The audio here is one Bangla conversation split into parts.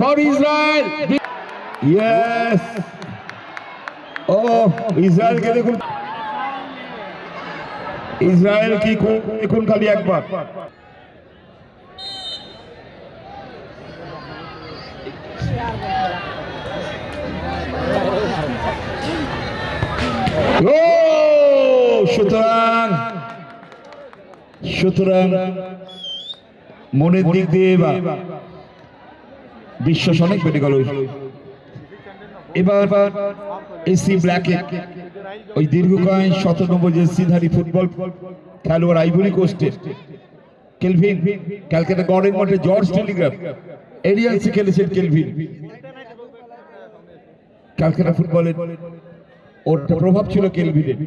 for Israel. Yes. Oh, Israel কে দেখুন, ইসরায়েল কি দেখুন খালি একবার। সুতরাং মনের দিক দিয়ে বিশ্বাস অনেক বেড়ে গেল। এবার এসি ব্ল্যাকে ওই দীর্ঘকায় 97 জার্সিধারী ফুটবল খেলোয়াড় আইভরি কোস্টের কেলভিন, ক্যালকাটা গার্ডেন মাঠে জর্জ টেলিগ্রাফ এরিয়ালসে খেলেছেন কেলভিন। ক্যালকাটা ফুটবলের ওর প্রভাব ছিল কেলভিনের।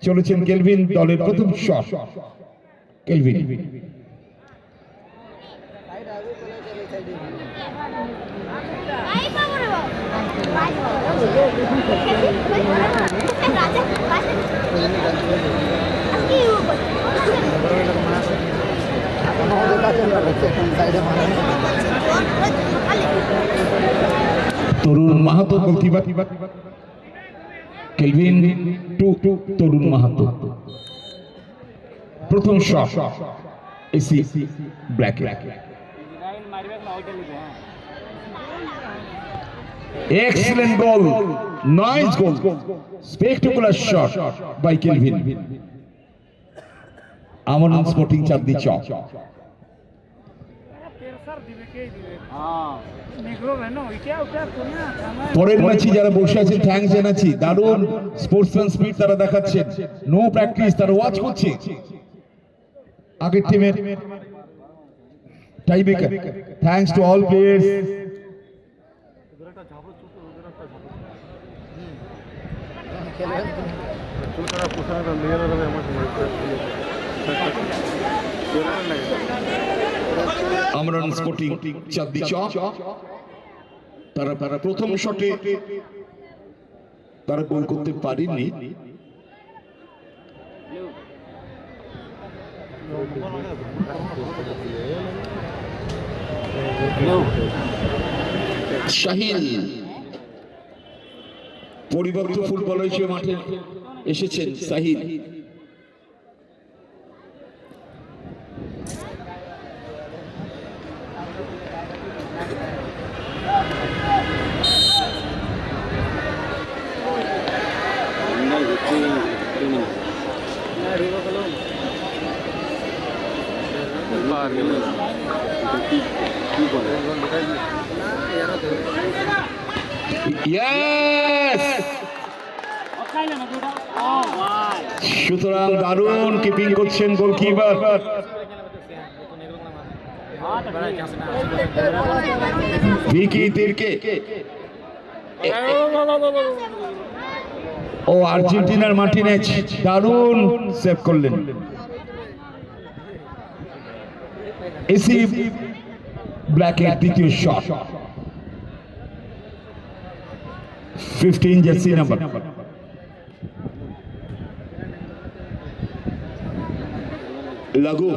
চলেছেন কেলভিন, দলের প্রথম shot Kelvin. Tarun Mahato goalkeeper, Kelvin to Tarun Mahato. প্রথম shot AC Black. Excellent goal, nice goal, spectacular shot by Kelvin. Amaran Sporting Chandni Chowk. পরের ম্যাচে যারা বসে আছেন থ্যাঙ্কস জানাচ্ছি, দারুণ স্পোর্টসম্যান স্পিরিট তারা দেখাচ্ছেন। নো প্র্যাকটিস, তারা ওয়াচ করছে আগের টিমের tie breaker. Thanks to all players. আমরান স্পোর্টিং চাঁদনি চক তারা প্রথম শটে তারা গোল করতে পারেনি। শাহিন পরিবর্তিত ফুটবলার হিসেবে মাঠে এসেছেন। শাহিন সুতরাং দারুণ কিপিং করছেন গোলকিপার। ভিকি তিরকে ও আর্জেন্টিনার মার্টিনেজ দারুণ সেভ করলেন। এসি ব্ল্যাকের দ্বিতীয় শট, 15 জার্সি নাম্বার। লাগু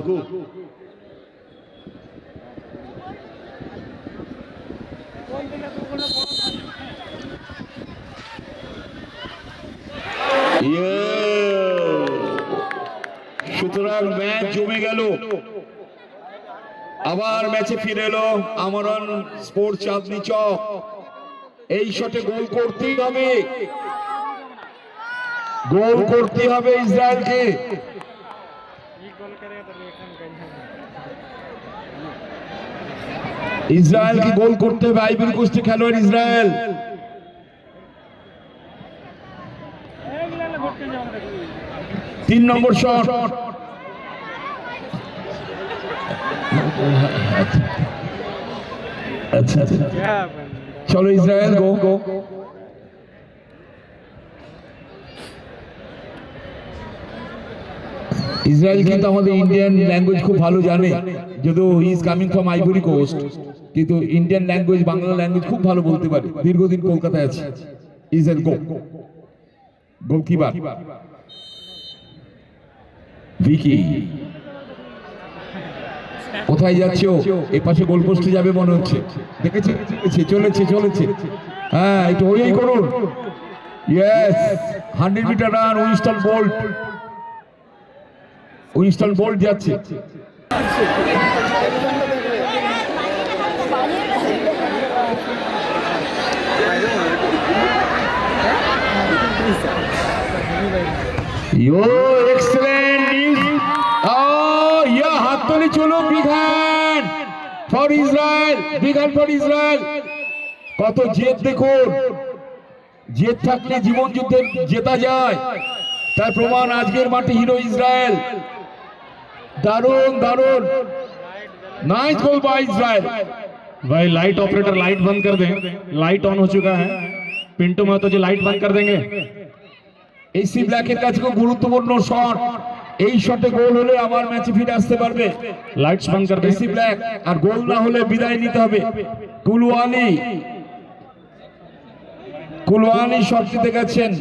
সুতরাং ম্যাচ জমে গেল। আবার ম্যাচে ফিরে এলো আমরণ স্পোর্টস চাঁদনি চক। এই শটে গোল করতেই হবে, গোল করতে হবে ইসরায়েলকে। ইসরায়েলকে গোল করতে হবে। আইভরি কোস্টে খেলোয়াড় ইসরায়েল। তিন নম্বর শট। আচ্ছা চলো ইসরায়েল গো। ইসরায়েল কিন্তু আমাদের ইন্ডিয়ান ল্যাঙ্গুয়েজ খুব ভালো জানে, যদিও he is coming from Ivory Coast, কিন্তু ইন্ডিয়ান ল্যাঙ্গুয়েজ বাংলা ল্যাঙ্গুয়েজ খুব ভালো বলতে পারে। দীর্ঘদিন কলকাতায় আছে। ইসরায়েল গোলকিপার ভিকি কোথায় যাচ্ছে ও? এই পাশে গোল পোস্টে যাবে মনে হচ্ছে। দেখেছে, চলেছে চলেছে। হ্যাঁ, একটু ওই করুন। Yes, 100 meter run. Winston Bolt যাচ্ছে। Yo, excellent news. Oh, yeah, হাততালি চলো, big hand for Israel, big hand for Israel. কত জেদ দেখুন, জেদ থাকলে জীবন যুদ্ধে জেতা যায়, তার প্রমাণ আজকের মাঠে হিরো ইসরায়েল। দারুণ দারুণ, नाइस गोल बाय इजराइल। भाई लाइट ऑपरेटर लाइट बंद कर दें, लाइट ऑन हो चुका है। पिंटू महतो जी लाइट बंद कर देंगे। এসি ব্ল্যাকের কাছে খুব গুরুত্বপূর্ণ শট, এই শটে গোল হলে আবার ম্যাচে ফিরে আসতে পারবে। लाइट्स बंद कर दें। এসি ব্ল্যাক, আর গোল না হলে বিদায় নিতে হবে। কুলওয়ানি শট দিতে গেছেন,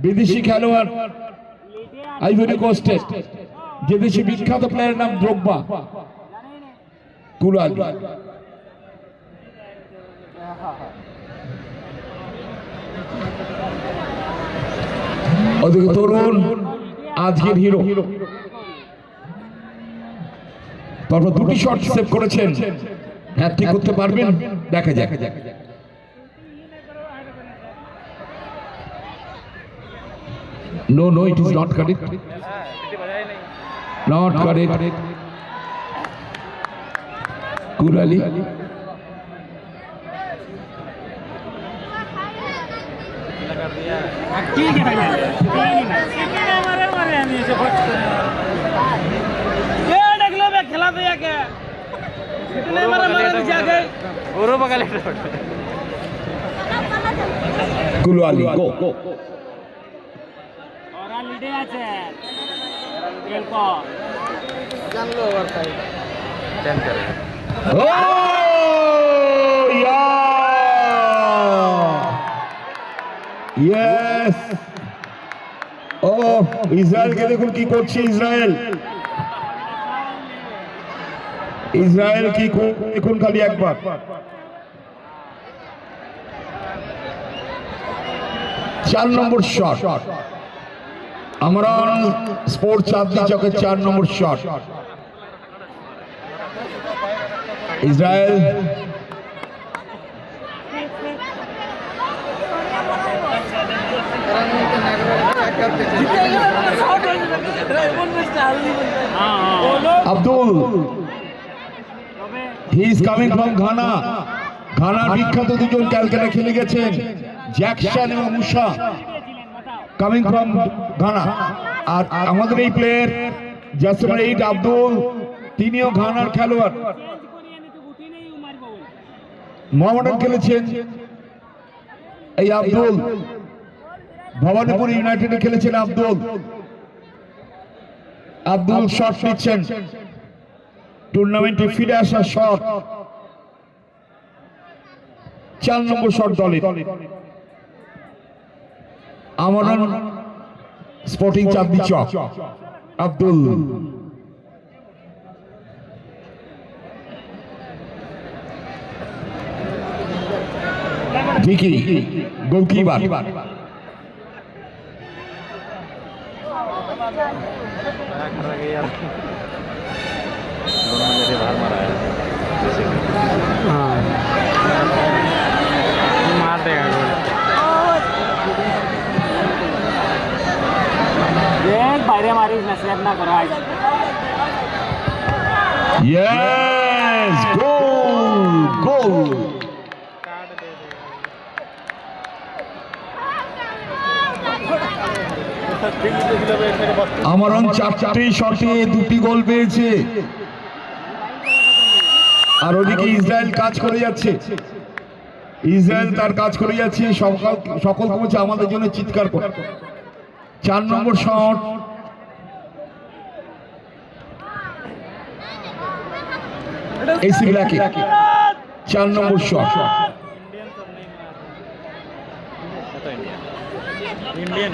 বিদেশি খেলোয়াড় আইভরি কোস্টের, যে দেশি বিখ্যাত প্লেয়ারের নাম দ্রোগবা। কুলওয়ানি ওদিকে তরুণ আজকের হিরো, তারপর দুটি শট সেভ করেছেন। হ্যাট্রিক করতে পারবেন, দেখা যাক। No, it is not correct. Not correct. Kurali. ठीक है भैया, ये देख लो मैं खिला दिया क्या? कितने मारा जाके गोरो बगल Kurali, go. और लीडे আছে এলকো জানলো ওভার টাইম 10 করে। Oh, yeah. Yes. Oh, Israel কে দেখুন কি করছে ইসরায়েল। ইসরায়েল কি দেখুন খালি একবার। 4 নম্বর শট, আমরা স্পোর্ট চাঁদনি চকের 4 number shot. Israel Abdul, he is coming from Ghana. ঘানার বিখ্যাত দুজন ক্যালকাটা খেলে গেছেন, জ্যাকসন এবং মুসা, কামিং ফ্রম ঘানা। আর আমাদের এই প্লেয়ার জাস্ট নাম্বার 8 আব্দুল, তিনিও ঘানার খেলোয়াড়, মোহামেডান খেলেছেন। এই আব্দুল ভবানীপুর ইউনাইটেডে খেলেছেন। আব্দুল শট নিচ্ছেন, টুর্নামেন্টে ফিরে আসা শট, 4 নম্বর শট দলের। আমরান স্পোর্টিং চাঁদনি চক, আব্দুল। ভিকি গোলকিপার। मार देगा देख বাইরে মারিস না, সেভ না করা। Yes, goal. আমরন 4টি শটে 2টি গোল পেয়েছে, আর ওদিকে ইসরায়েল কাজ করে যাচ্ছে। ইসরায়েল তার কাজ করে যাচ্ছে, সকল কোচ আমাদের জন্য চিৎকার করে। 4 নম্বর শট, এসি ব্ল্যাকে 4 number shot. Indian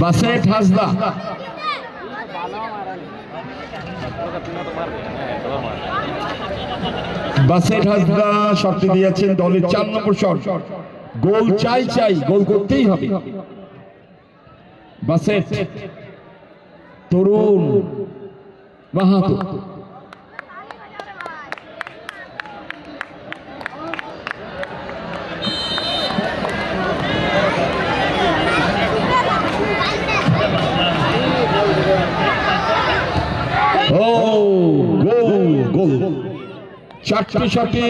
Baset Hasda, Baset Hasda শটটি দিয়েছেন দলের 4 নম্বর শট। গোল চাই, গোল করতেই হবে। বাসেট তরুণ মাহাতো, ও গোল। 4টি শটে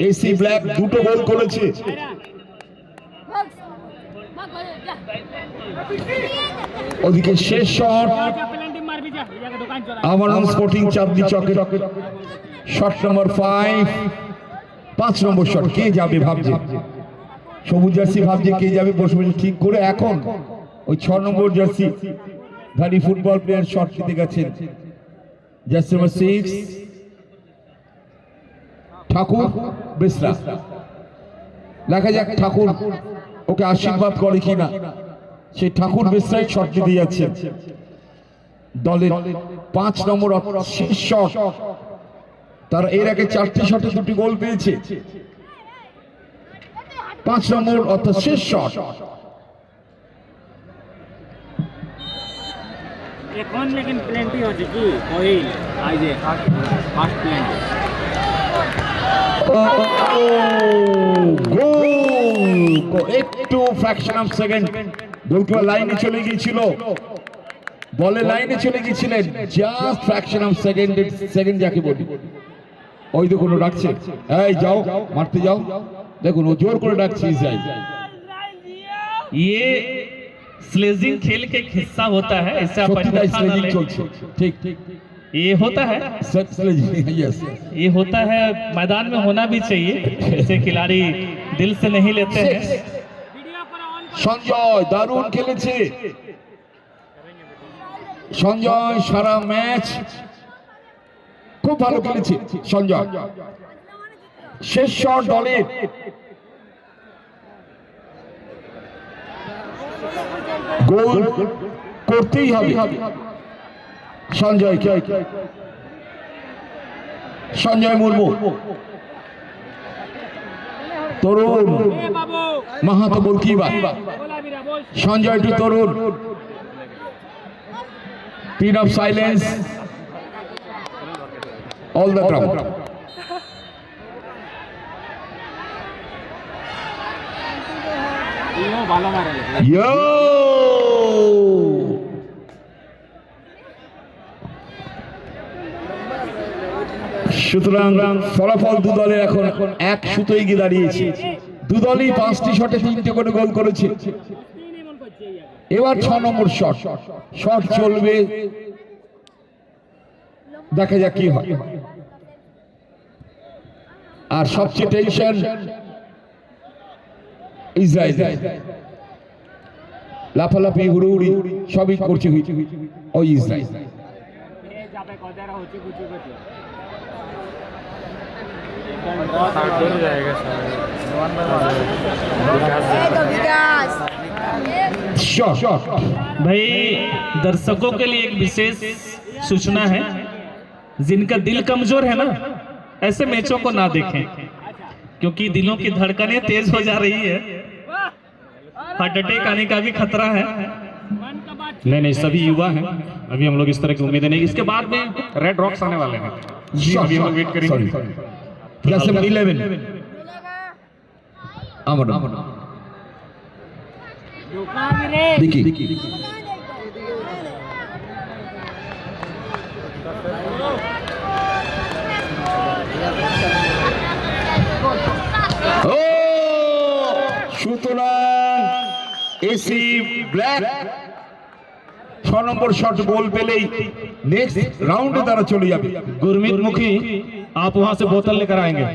এসি ব্ল্যাক 2টো গোল করেছে। ওদিকে শেষ শট আমারন স্পোর্টিং চাঁদনি চকের শট নম্বর 5 নম্বর শট। কে যাবে ভাবছে, সবুজ জার্সি ভাবছে কে যাবে, বসে বসে ঠিক করে এখন ওই 6 নম্বর জার্সি ধারী ফুটবল প্লেয়ার শট দিতে গেছেন। জার্সি নম্বর 6 ঠাকুর বেসরা। দেখা যাক ঠাকুর ওকে আশীর্বাদ করে কিনা। সেই ঠাকুর বেসরাই শট দিতে যাচ্ছেন। দলের 5 নম্বর শেষ শট। তারা এর আগে 4টি শটে 2টি গোল পেয়েছে। 5 নম্বর অর্থাৎ শেষ শট। এখন लेकिन प्लेंटी हो चुकी कोई आज फास्ट प्लेंटी গোল একটু ফ্র্যাকশন অফ সেকেন্ড গোলকিপার লাইনে চলে গিয়েছিল, বলে লাইনে চলে গিয়েছিলেন। জাস্ট ফ্র্যাকশন অফ সেকেন্ড যাকে বলি। ওই দেখুন ও ডাকছে, এই যাও মারতে যাও। দেখুন ও জোর করে ডাকছে যাই। ये स्लेजिंग खेल के एक हिस्सा होता है, इससे आप अच्छा ना लें। ठीक ये होता है, यस ये होता है, मैदान में होना भी चाहिए। ऐसे खिलाड़ी दिल से नहीं लेते हैं। সঞ্জয় দারুণ খেলেছে। সঞ্জয় সারা ম্যাচ খুব ভালো খেলেছে সঞ্জয়। শেষ শট দলের। গোল করতেই হবে Sanjay. Sanjay Murmu Tarun Mahato goalkeeper. Sanjay to Tarun. Pin of silence all the crowd. সুতরাং ফলাফল দু দলের এখন এক সুতোয় গিয়ে দাঁড়িয়েছে। দু দলই 5টি শটে 3টে করে গোল করেছে। এবার 6 নম্বর শট চলবে, দেখা যাক কি হয়। আর সবচেয়ে টেনশন ইসরায়েল, লাফালাফি হুড়ুহুড়ি সবই করছে ওই ইসরায়েল। भाई दर्शकों के लिए एक विशेष सूचना है, जिनका दिल कमजोर है ना, ऐसे मैचों को ना देखें, क्योंकि दिलों की धड़कनें तेज हो जा रही है। हार्ट अटैक आने का भी खतरा है। नहीं, सभी युवा हैं, अभी हम लोग इस तरह की उम्मीदें नहीं। इसके बाद में रेड रॉक्स आने वाले हैं, अभी हम लोग वेट करेंगे। जैसे 11 अमर देखिए সুতরাং এসি ব্ল্যাক 6 নম্বর শট গোল পেলেই নেক্সট রাউন্ডে তারা চলে যাবে। गुरमीत मुखी, आप वहां से बोतल लेकर आएंगे,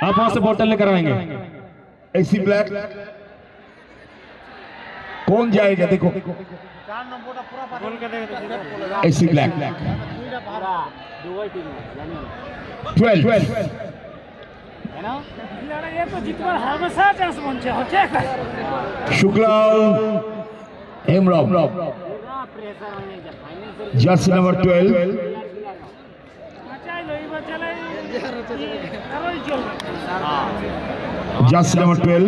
आप वहां से बोतल लेकर आएंगे। एसी ब्लैक कौन जाएगा देखो, AC black 12 Shukla Hemrao jersey number 12 jersey number 12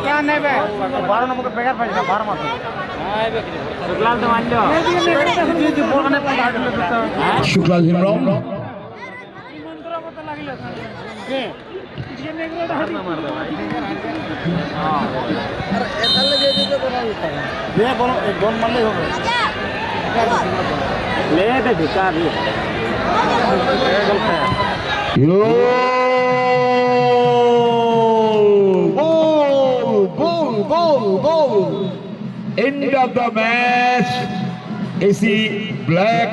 क्या नहीं बे 12 नंबर बेकार भाई 12 मत शुक्लाल तो मान लो जी बोलने पे गाड़ी ले देता শুক্লাল হেমব্রম ये बोलो एक गोल मार ले हो ले दे भिकार ले hero goal end of the match AC black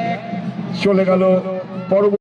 চলে গেল পরবর্তী